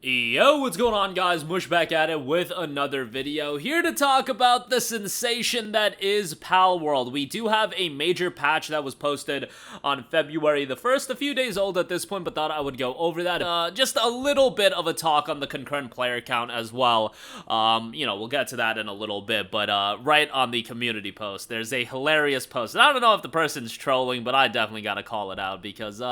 Yo, what's going on, guys? Mush back at it with another video, here to talk about the sensation that is Palworld. We do have a major patch that was posted on February the 1st, a few days old at this point, but thought I would go over that. Just a little bit of a talk on the concurrent player count as well. We'll get to that in a little bit, but right on the community post, there's a hilarious post. And I don't know if the person's trolling, but I definitely gotta call it out because,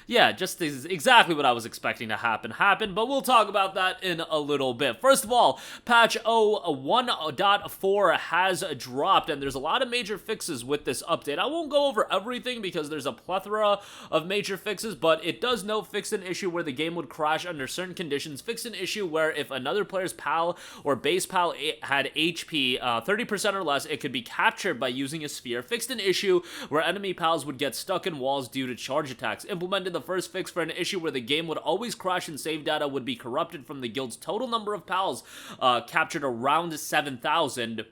yeah, just exactly what I was expecting to happen, but we'll talk about that in a little bit. First of all, patch 1.4 has dropped, and there's a lot of major fixes with this update. I won't go over everything because there's a plethora of major fixes, but it does note fixed an issue where the game would crash under certain conditions, fixed an issue where if another player's PAL or base PAL had HP 30% or less, it could be captured by using a sphere, fixed an issue where enemy PALs would get stuck in walls due to charge attacks, implemented the first fix for an issue where the game would always crash and save data would be corrupted from the guild's total number of PALs captured around 7,000.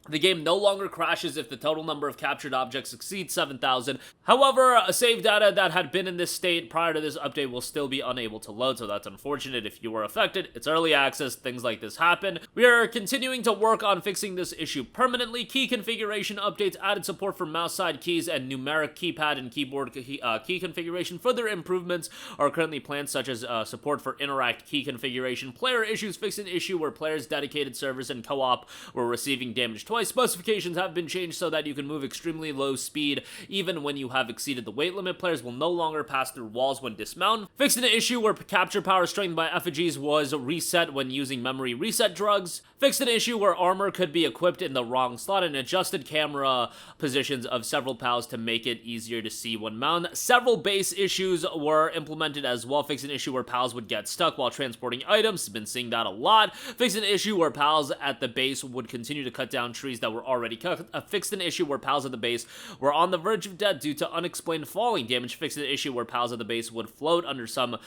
The game no longer crashes if the total number of captured objects exceeds 7,000. However, save data that had been in this state prior to this update will still be unable to load, so that's unfortunate if you were affected. It's early access, things like this happen. We are continuing to work on fixing this issue permanently. Key configuration updates, added support for mouse side keys and numeric keypad and keyboard key configuration. Further improvements are currently planned, such as support for interact key configuration. Player issues, fixed an issue where players' dedicated servers and co-op were receiving damage twice. Specifications have been changed so that you can move extremely low speed even when you have exceeded the weight limit. Players will no longer pass through walls when dismounted. Fixed an issue where capture power strength by effigies was reset when using memory reset drugs. Fixed an issue where armor could be equipped in the wrong slot, and adjusted camera positions of several PALs to make it easier to see when mounted. Several base issues were implemented as well. Fixed an issue where PALs would get stuck while transporting items. Been seeing that a lot. Fixed an issue where PALs at the base would continue to cut down trees that were already cut. Fixed an issue where PALs at the base were on the verge of death due to unexplained falling damage. Fixed an issue where PALs at the base would float under some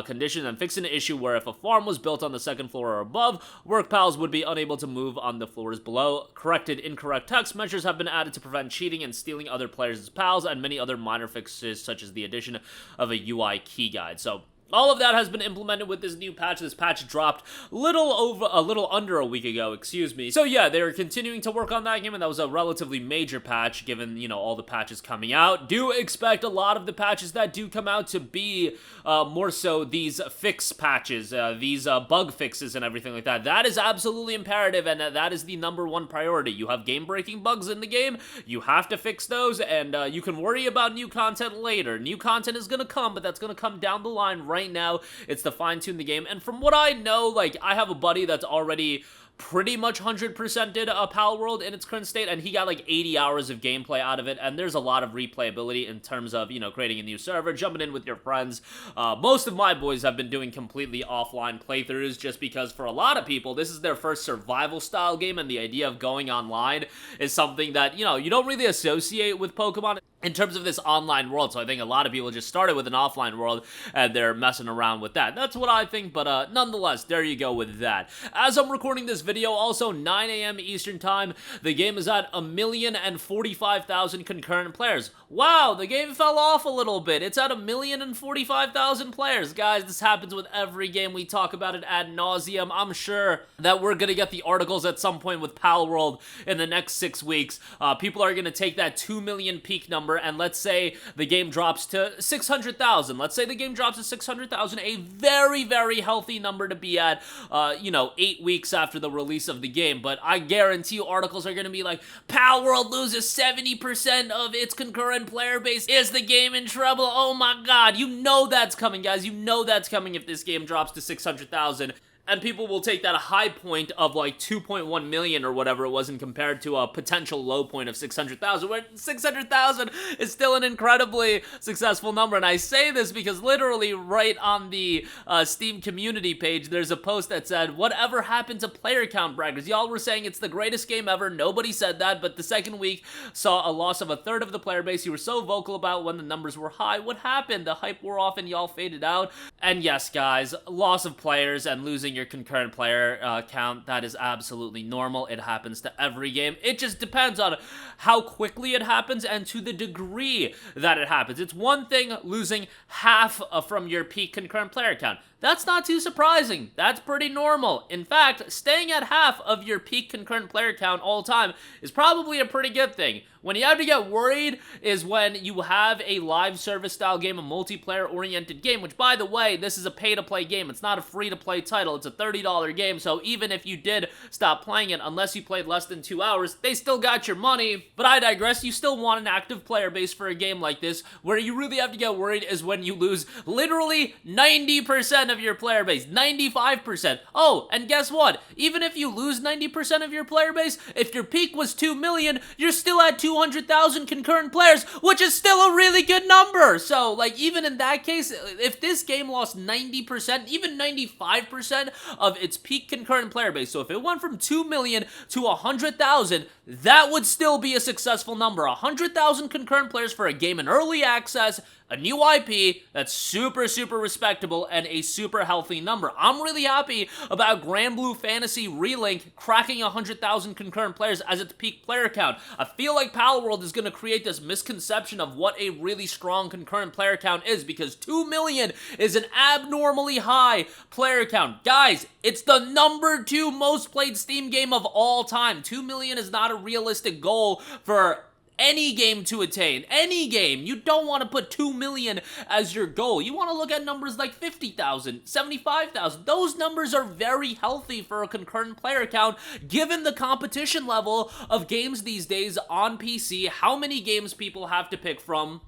conditions. And fixed an issue where if a farm was built on the second floor or above, work PALs would be unable to move on the floors below. Corrected incorrect text measures have been added to prevent cheating and stealing other players' PALs, and many other minor fixes such as the addition of a UI key guide. So all of that has been implemented with this new patch. This patch dropped a little under a week ago, excuse me. So yeah, they're continuing to work on that game, and that was a relatively major patch given, all the patches coming out. Do expect a lot of the patches that do come out to be more so these fix patches, these bug fixes and everything like that. That is absolutely imperative, and that is the #1 priority. You have game-breaking bugs in the game, you have to fix those, and you can worry about new content later. New content is gonna come, but that's gonna come down the line. Right now, it's to fine-tune the game, and from what I know, I have a buddy that's already pretty much 100%ed Palworld in its current state, and he got 80 hours of gameplay out of it, and there's a lot of replayability in terms of, creating a new server, jumping in with your friends. Most of my boys have been doing completely offline playthroughs just because for a lot of people, this is their first survival style game, and the idea of going online is something that, you don't really associate with Pokemon in terms of this online world. So I think a lot of people just started with an offline world and they're messing around with that. That's what I think, but nonetheless, there you go with that. As I'm recording this video, also 9 a.m. Eastern Time, the game is at 1,045,000 concurrent players. Wow, the game fell off a little bit. It's at 1,045,000 players. Guys, this happens with every game. We talk about it ad nauseum. I'm sure that we're gonna get the articles at some point with Palworld in the next 6 weeks. People are gonna take that 2 million peak number, and let's say the game drops to 600,000. Let's say the game drops to 600,000, a very, very healthy number to be at, 8 weeks after the release of the game. But I guarantee you articles are going to be like, Palworld loses 70% of its concurrent player base. Is the game in trouble? Oh my god. You know that's coming, guys. You know that's coming if this game drops to 600,000. And people will take that high point of 2.1 million or whatever it was and compared to a potential low point of 600,000, where 600,000 is still an incredibly successful number. And I say this because literally right on the Steam community page, there's a post that said, whatever happened to player count braggers? Y'all were saying it's the greatest game ever. Nobody said that, but the second week saw a loss of a third of the player base. You were so vocal about when the numbers were high. What happened? The hype wore off and y'all faded out. And yes, guys, loss of players and losing your concurrent player count, that is absolutely normal. It happens to every game. It just depends on how quickly it happens and to the degree that it happens. It's one thing losing half from your peak concurrent player count. that's not too surprising. That's pretty normal. In fact, staying at half of your peak concurrent player count all time is probably a pretty good thing. When you have to get worried is when you have a live service style game, a multiplayer oriented game, which by the way, this is a pay to play game. It's not a free to play title. It's a $30 game. So even if you did stop playing it, unless you played less than 2 hours, they still got your money. But I digress. You still want an active player base for a game like this. Where you really have to get worried is when you lose literally 90% of your player base, 95%. Oh, and guess what? Even if you lose 90% of your player base, if your peak was 2 million, you're still at 200,000 concurrent players, which is still a really good number. So, like, even in that case, if this game lost 90%, even 95% of its peak concurrent player base, so if it went from 2 million to 100,000, that would still be a successful number. 100,000 concurrent players for a game in early access, a new IP, that's super, super respectable and a super healthy number. I'm really happy about Grand Blue Fantasy Relink cracking 100,000 concurrent players as its peak player count. I feel like Palworld is going to create this misconception of what a really strong concurrent player count is, because 2 million is an abnormally high player count. Guys, it's the number 2 most played Steam game of all time. 2 million is not a realistic goal for any game to attain. Any game. You don't want to put 2 million as your goal. You want to look at numbers like 50,000, 75,000. Those numbers are very healthy for a concurrent player count, given the competition level of games these days on PC, how many games people have to pick from.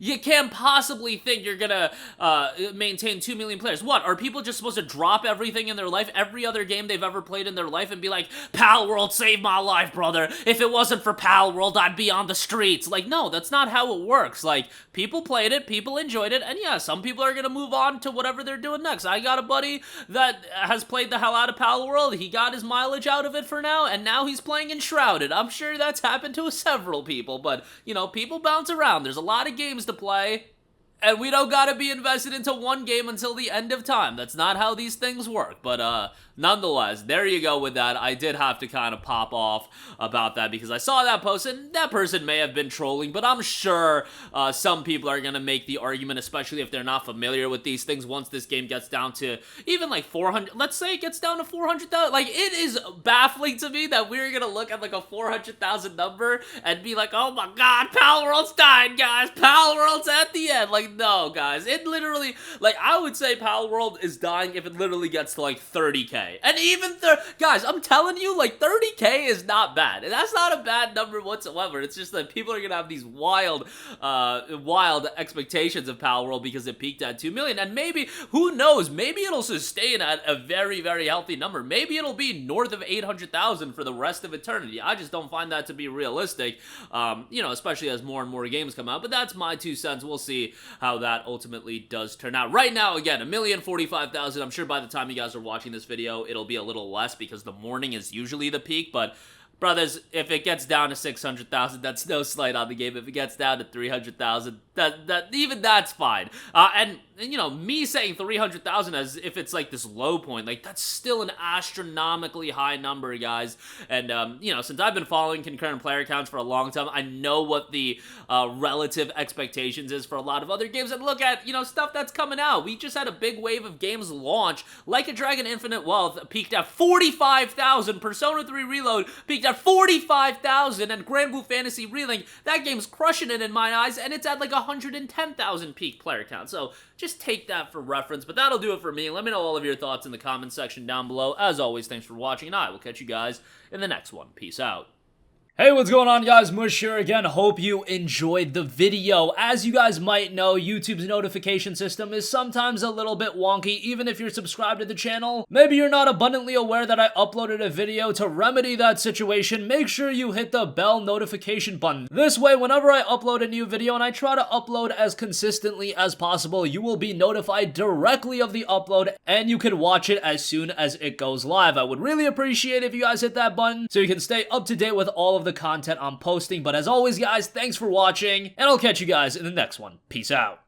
You can't possibly think you're gonna maintain 2 million players. What, are people just supposed to drop everything in their life, every other game they've ever played in their life, and be like, Palworld saved my life, brother. If it wasn't for Palworld, I'd be on the streets. Like, no, that's not how it works. Like, people played it, people enjoyed it, and yeah, some people are gonna move on to whatever they're doing next. I got a buddy that has played the hell out of Palworld. He got his mileage out of it for now, and now he's playing Enshrouded. I'm sure that's happened to several people, but, you know, people bounce around. There's a lot of games to play, and we don't gotta be invested into one game until the end of time. That's not how these things work, but nonetheless, there you go with that. I did have to kind of pop off about that because I saw that post, and that person may have been trolling, but I'm sure some people are gonna make the argument, especially if they're not familiar with these things, once this game gets down to even like 400, let's say it gets down to 400,000, like, it is baffling to me that we're gonna look at like a 400,000 number and be like, oh my god, Palworld's dying, guys, Palworld's at the end. Like, no, guys, it literally, like, I would say Palworld is dying if it literally gets to like 30k. And even, guys, I'm telling you, like, 30k is not bad. And that's not a bad number whatsoever. It's just that people are gonna have these wild expectations of Palworld because it peaked at 2 million. And maybe, who knows, maybe it'll sustain at a very, very healthy number. Maybe it'll be north of 800,000 for the rest of eternity. I just don't find that to be realistic, you know, especially as more and more games come out. But that's my 2 cents. We'll see how that ultimately does turn out. Right now, again, 1,045,000. I'm sure by the time you guys are watching this video, it'll be a little less because the morning is usually the peak, but brothers, if it gets down to 600,000, that's no slight on the game. If it gets down to 300,000, even that's fine. And you know, me saying 300,000 as if it's like this low point, like, that's still an astronomically high number, guys. And you know, since I've been following concurrent player counts for a long time, I know what the relative expectations is for a lot of other games. And look at, you know, stuff that's coming out. We just had a big wave of games launch. Like a Dragon Infinite Wealth peaked at 45,000. Persona 3 Reload peaked at 45,000. And Grand Blue Fantasy Relink, that game's crushing it in my eyes, and it's at like 110,000 peak player count. So just take that for reference, but that'll do it for me. Let me know all of your thoughts in the comment section down below. As always, thanks for watching, and I will catch you guys in the next one. Peace out. Hey, what's going on, guys? Mush here again. Hope you enjoyed the video. As you guys might know, YouTube's notification system is sometimes a little bit wonky, even if you're subscribed to the channel. Maybe you're not abundantly aware that I uploaded a video. To remedy that situation, make sure you hit the bell notification button. This way, whenever I upload a new video, and I try to upload as consistently as possible, you will be notified directly of the upload, and you can watch it as soon as it goes live. I would really appreciate if you guys hit that button so you can stay up to date with all of the content I'm posting. But as always, guys, thanks for watching, and I'll catch you guys in the next one. Peace out.